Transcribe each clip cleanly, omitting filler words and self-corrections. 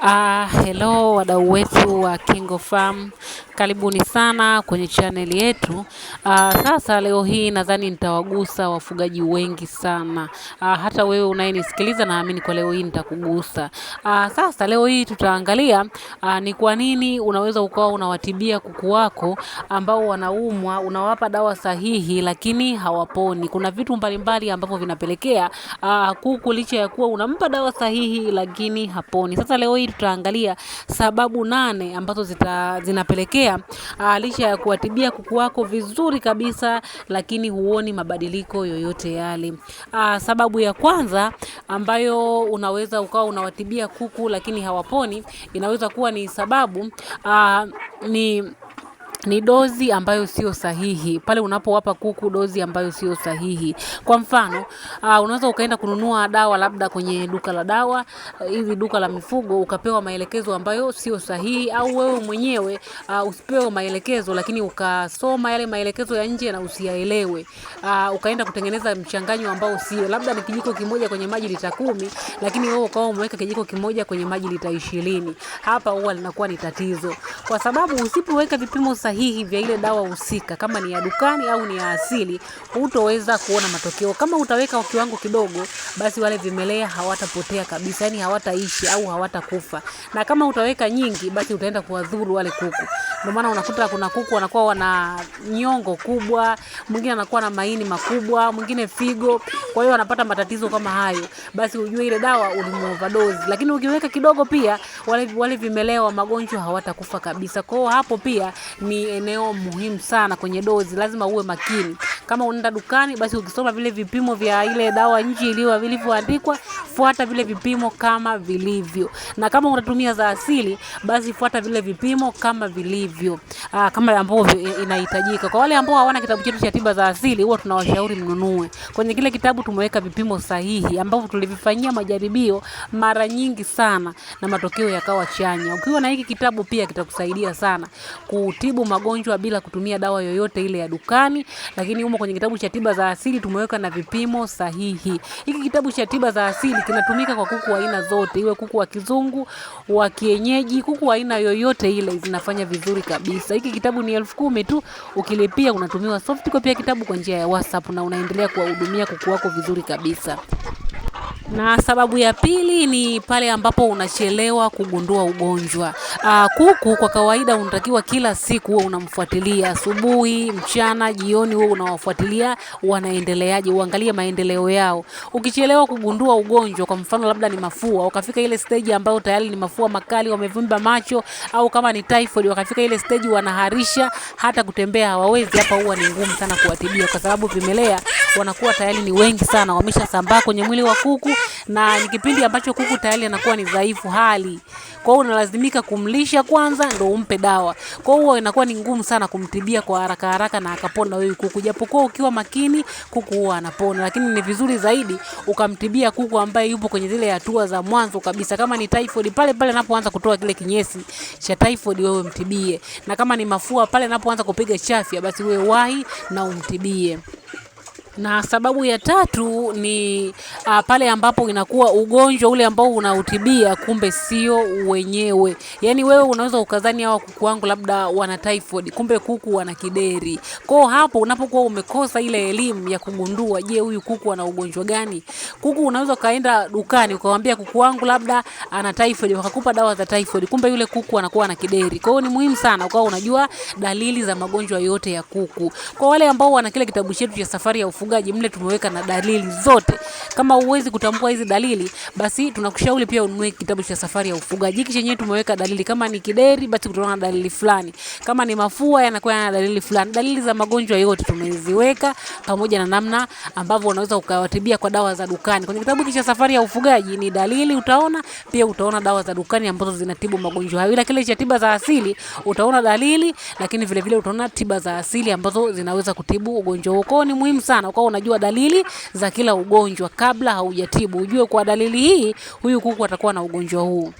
Hello wadau wetu wa KingoFarm. Karibuni sana kwenye channel yetu. Sasa leo hii nadhani nitawagusa wafugaji wengi sana. Hata wewe unayenisikiliza naamini kwa leo hii nitakugusa. Sasa leo hii tutaangalia ni kwa nini unaweza ukawa unawatibia kuku wako ambao wanaumwa, unawapa dawa sahihi lakini hawaponi. Kuna vitu mbalimbali ambavyo vinapelekea kuku licha ya kuwa unampa dawa sahihi lakini haponi. Sasa leo hii tutaangalia sababu 8 ambazo zinapelekea licha ya kuwatibia kuku wako vizuri kabisa lakini huoni mabadiliko yoyote yale. Sababu ya kwanza ambayo unaweza ukawa unawatibia kuku lakini hawaponi, inaweza kuwa ni sababu ni dozi ambayo sio sahihi. Pale unapowapa kuku dozi ambayo sio sahihi. Kwa mfano, unaweza ukaenda kununua dawa labda kwenye duka la dawa, hivi duka la mifugo, ukapewa maelekezo ambayo sio sahihi, au wewe mwenyewe usipewe maelekezo lakini ukasoma yale maelekezo ya nje na usiyaelewe. Ukaenda kutengeneza mchanganyo ambao sio, labda ni kijiko kimoja kwenye maji lita 10, lakini wewe ukawa umeweka kijiko kimoja kwenye maji lita 20. Hapa huwa linakuwa ni tatizo. Kwa sababu usipoweka vipimo sahihi vya ile dawa husika, kama ni ya dukani au ni ya asili, hutoweza kuona matokeo. Kama utaweka kiwango kidogo, basi wale vimelea hawatapotea kabisa, yani hawataishi au hawatakufa. Na kama utaweka nyingi, basi utaenda kuwadhuru wale kuku. Ndio maana unakuta kuna kuku wanakuwa wana nyongo kubwa, mwingine anakuwa na maini makubwa, mwingine figo. Kwa hiyo wanapata matatizo kama hayo. Basi ujue ile dawa ulimuoverdose. Lakini ukiweka kidogo pia wale vimelea wa magonjwa hawatakufa kabisa. Kwa hiyo hapo pia ni eneo muhimu sana kwenye dozi, lazima uwe makini. Kama unaenda dukani, basi ukisoma vile vipimo vya ile dawa nje vilivyoandikwa, fuata vile vipimo kama vilivyo. Na kama unatumia za asili, basi fuata vile vipimo kama vilivyo, kama ambavyo inahitajika. Kwa wale ambao hawana kitabu chetu cha tiba za asili, huwa tunawashauri mnunue. Kwenye kile kitabu tumeweka vipimo sahihi ambavyo tulivifanyia majaribio mara nyingi sana na matokeo yakawa chanya. Ukiwa na hiki kitabu pia kitakusaidia sana kutibu magonjwa bila kutumia dawa yoyote ile ya dukani. Lakini humo kwenye kitabu cha tiba za asili tumeweka na vipimo sahihi. Hiki kitabu cha tiba za asili kinatumika kwa kuku wa aina zote, iwe kuku wa kizungu, wa kienyeji, kuku wa aina yoyote ile zinafanya vizuri kabisa. Hiki kitabu ni 10,000 tu, ukilipia unatumiwa soft copy ya kitabu kwa njia ya WhatsApp na unaendelea kuwahudumia kuku wako vizuri kabisa. Na sababu ya pili ni pale ambapo unachelewa kugundua ugonjwa. Kuku kwa kawaida unatakiwa kila siku uwe unamfuatilia, asubuhi, mchana, jioni uwe unawafuatilia wanaendeleaje, uangalie maendeleo yao. Ukichelewa kugundua ugonjwa, kwa mfano labda ni mafua, ukafika ile stage ambayo tayari ni mafua makali, wamevimba macho, au kama ni typhoid wakafika ile stage wanaharisha, hata kutembea hawawezi, hapa huwa ni ngumu sana kuwatibia kwa sababu vimelea wanakuwa tayari ni wengi sana, wameshasambaa kwenye mwili wa kuku, na ni kipindi ambacho kuku tayari anakuwa ni dhaifu hali. Kwa hiyo unalazimika kumlisha kwanza ndio umpe dawa. Kwa hiyo inakuwa ni ngumu sana kumtibia kwa haraka haraka na akapona wewe kuku. Japokuwa ukiwa makini kuku huwa anapona, lakini ni vizuri zaidi ukamtibia kuku ambaye yupo kwenye zile hatua za mwanzo kabisa. Kama ni typhoid, pale anapoanza kutoa kile kinyesi cha typhoid wewe mtibie. Na kama ni mafua, pale anapoanza kupiga chafya, basi wewe wahi na umtibie. Na sababu ya tatu ni pale ambapo inakuwa ugonjwa ule ambao unautibia kumbe sio wenyewe. Yaani wewe unaweza ukadhani hawa kuku wangu labda wana typhoid, kumbe kuku wana kideri. Kwa hapo unapokuwa umekosa ile elimu ya kugundua, je, huyu kuku ana ugonjwa gani? Kuku unaweza kaenda dukani ukamwambia kuku wangu labda ana typhoid, wakakupa dawa za typhoid, kumbe yule kuku anakuwa na kideri. Kwa hiyo ni muhimu sana ukawa unajua dalili za magonjwa yote ya kuku. Kwa wale ambao wana kile kitabu chetu cha safari ya ufugaji, mle tumeweka na dalili zote. Kama huwezi kutambua hizi dalili, basi tunakushauri pia ununue kitabu cha safari ya ufugaji. Hiki chenyewe tumeweka dalili, kama ni kideri basi utaona dalili fulani, kama ni mafua yanakuwa na dalili fulani. Dalili za magonjwa yote tumeziweka pamoja na namna ambavyo unaweza ukawatibia kwa dawa za dukani. Kwenye kitabu cha safari ya ufugaji ni dalili utaona, pia utaona dawa za dukani ambazo zinatibu magonjwa hayo. Ila kile cha tiba za asili utaona dalili, lakini vile vile utaona tiba za asili ambazo zinaweza kutibu ugonjwa huo. Ni muhimu sana kwa unajua dalili za kila ugonjwa kabla haujatibu. Ujue kwa dalili hii huyu kuku atakuwa na ugonjwa huu.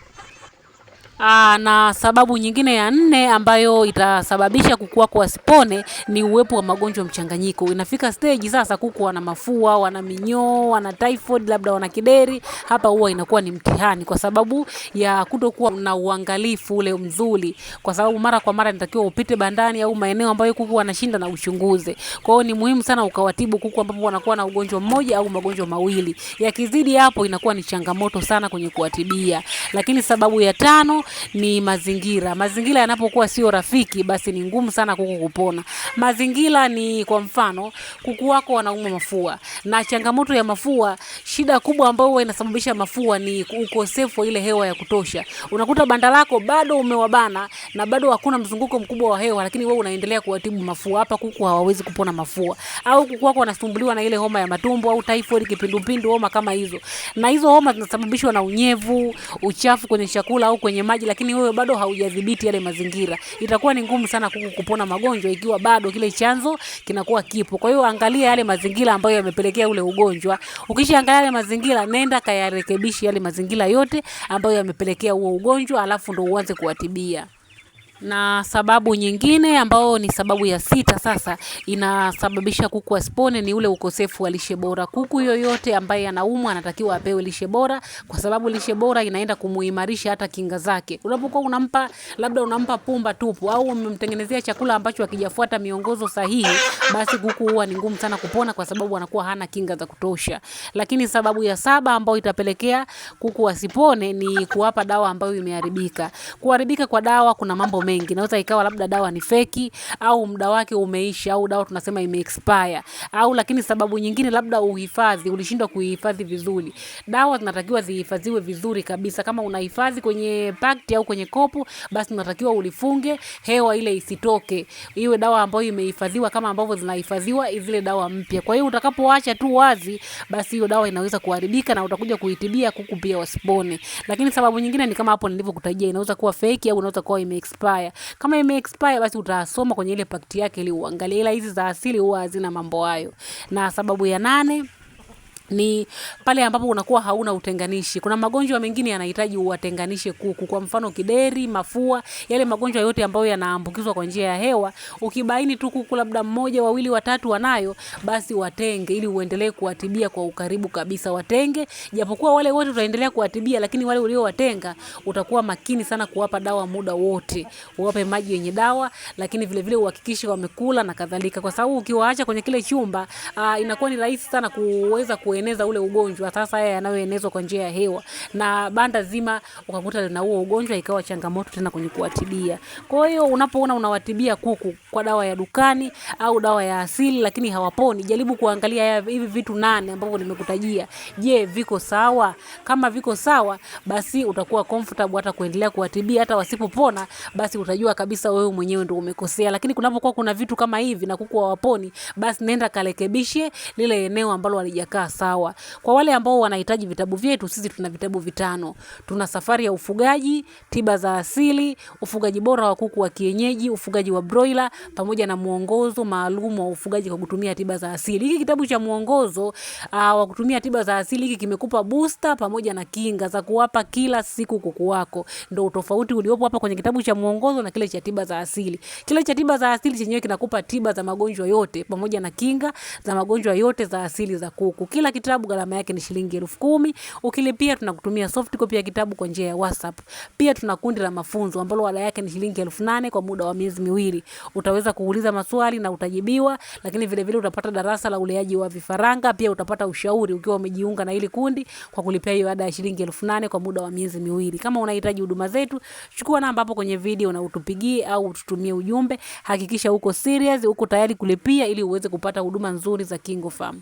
Na sababu nyingine ya nne ambayo itasababisha kuku wako wasipone ni uwepo wa magonjwa mchanganyiko. Inafika stage sasa kuku wana mafua, wana minyoo, wana typhoid, labda wana kideri. Hapa huwa inakuwa ni mtihani kwa sababu ya kutokuwa na uangalifu ule mzuri. Kwa sababu mara kwa mara inatakiwa upite bandani au maeneo ambayo kuku wanashinda na uchunguze. Kwa hiyo ni muhimu sana ukawatibu kuku ambapo wanakuwa na ugonjwa mmoja au magonjwa mawili. Yakizidi hapo inakuwa ni changamoto sana kwenye kuwatibia. Lakini sababu ya tano ni mazingira. Mazingira yanapokuwa sio rafiki, basi ni ngumu sana kuku kupona. Mazingira ni kwa mfano, kuku wako wanaumwa mafua. Na changamoto ya mafua, shida kubwa ambayo huwa inasababisha mafua ni ukosefu wa ile hewa ya kutosha. Unakuta banda lako bado umewabana na bado hakuna mzunguko mkubwa wa hewa, lakini wewe unaendelea kuwatibu mafua. Hapa kuku hawawezi kupona mafua. Au kuku wako wanasumbuliwa na ile homa ya matumbo au typhoid, kipindupindu, homa kama hizo. Na hizo homa zinasababishwa na unyevu, uchafu kwenye chakula au kwenye maji, lakini wewe bado haujadhibiti yale mazingira. Itakuwa ni ngumu sana kuku kupona magonjwa ikiwa bado kile chanzo kinakuwa kipo. Kwa hiyo angalia yale mazingira ambayo yamepelekea ule ugonjwa. Ukishaangalia yale mazingira, nenda kayarekebisha yale mazingira yote ambayo yamepelekea huo ugonjwa, alafu ndo uanze kuwatibia. Na sababu nyingine ambao ni sababu ya sita sasa inasababisha kuku wasipone ni ule ukosefu wa lishe bora. Kuku yoyote ambaye anaumwa anatakiwa apewe lishe bora kwa sababu lishe bora inaenda kumuimarisha hata kinga zake. Unapokuwa unampa labda unampa pumba tupu au umemtengenezea chakula ambacho hakijafuata miongozo sahihi, basi kuku huwa ni ngumu sana kupona kwa sababu anakuwa hana kinga za kutosha. Lakini sababu ya saba ambayo itapelekea kuku wasipone ni kuwapa dawa ambayo imeharibika. Kuharibika kwa dawa kuna mambo mengi. Inaweza ikawa labda dawa ni feki au muda wake umeisha au dawa tunasema ime-expire. Au lakini sababu nyingine labda uhifadhi, ulishindwa kuihifadhi vizuri. Dawa zinatakiwa zihifadhiwe vizuri kabisa. Kama unahifadhi kwenye pakiti au kwenye kopo, basi unatakiwa ulifunge, hewa ile isitoke. Iwe dawa ambayo imehifadhiwa kama ambavyo zinahifadhiwa zile dawa mpya. Kwa hiyo utakapoacha tu wazi, basi hiyo dawa inaweza kuharibika na utakuja kuitibia kuku pia wasipone. Lakini sababu nyingine ni kama hapo nilivyokutajia, inaweza kuwa fake au inaweza kuwa ime-expire. Kama ime-expire basi utasoma kwenye ile pakiti yake ili uangalie, ila hizi za asili huwa hazina mambo hayo. Na sababu ya 8 ni pale ambapo unakuwa hauna utenganishi. Kuna magonjwa mengine yanahitaji uwatenganishe kuku. Kwa mfano kideri, mafua, yale magonjwa yote ambayo yanaambukizwa kwa njia ya hewa. Ukibaini tu kuku labda mmoja, wawili, watatu wanayo, basi watenge ili uendelee kuwatibia kwa ukaribu kabisa. Watenge, japokuwa wale wote utaendelea kuwatibia, lakini wale uliowatenga utakuwa makini sana kuwapa dawa muda wote. Uwape maji yenye dawa, lakini vile vile uhakikishe wamekula na kadhalika. Kwa sababu ukiwaacha kwenye kile chumba, inakuwa ni rahisi sana kuweza kueneza ule ugonjwa. Sasa haya yanayoenezwa kwa njia ya hewa na banda zima ukakuta lina huo ugonjwa, ikawa changamoto tena kwenye kuwatibia. Kwa hiyo unapoona unawatibia kuku kwa dawa ya dukani au dawa ya asili lakini hawaponi, jaribu kuangalia hivi vitu 8 ambavyo nimekutajia. Je, viko sawa? Kama viko sawa, basi utakuwa comfortable hata kuendelea kuwatibia. Hata wasipopona, basi utajua kabisa wewe mwenyewe ndio umekosea. Lakini kunapokuwa kuna vitu kama hivi na kuku hawaponi, basi nenda karekebishe lile eneo ambalo halijakaa sawa. Kwa wale ambao wanahitaji vitabu vyetu, sisi tuna vitabu 5. Tuna safari ya ufugaji, tiba za asili, ufugaji bora wa kuku wa kienyeji, ufugaji wa broiler, pamoja na muongozo maalum wa ufugaji kwa kutumia tiba za asili. Hiki kitabu cha muongozo wa kutumia tiba za asili hiki kimekupa booster pamoja na kinga za kuwapa kila siku kuku wako. Ndio utofauti uliopo hapa kwenye kitabu cha muongozo na kile cha tiba za asili. Kile cha tiba za asili chenyewe kinakupa tiba za magonjwa yote pamoja na kinga za magonjwa yote za asili za kuku. Kila kitabu gharama yake ni shilingi 10,000. Ukilipia tunakutumia soft copy ya kitabu kwa njia ya WhatsApp. Pia tuna kundi la mafunzo ambalo ada yake ni shilingi 8,000 kwa muda wa miezi 2. Utaweza kuuliza maswali na utajibiwa, lakini vile vile utapata darasa la uleaji wa vifaranga, pia utapata ushauri ukiwa umejiunga na hili kundi kwa kulipia hiyo ada ya shilingi 8,000 kwa muda wa miezi 2. Kama unahitaji huduma zetu, chukua namba hapo kwenye video na utupigie au ututumie ujumbe. Hakikisha uko serious, uko tayari kulipia ili uweze kupata huduma nzuri za KingoFarm.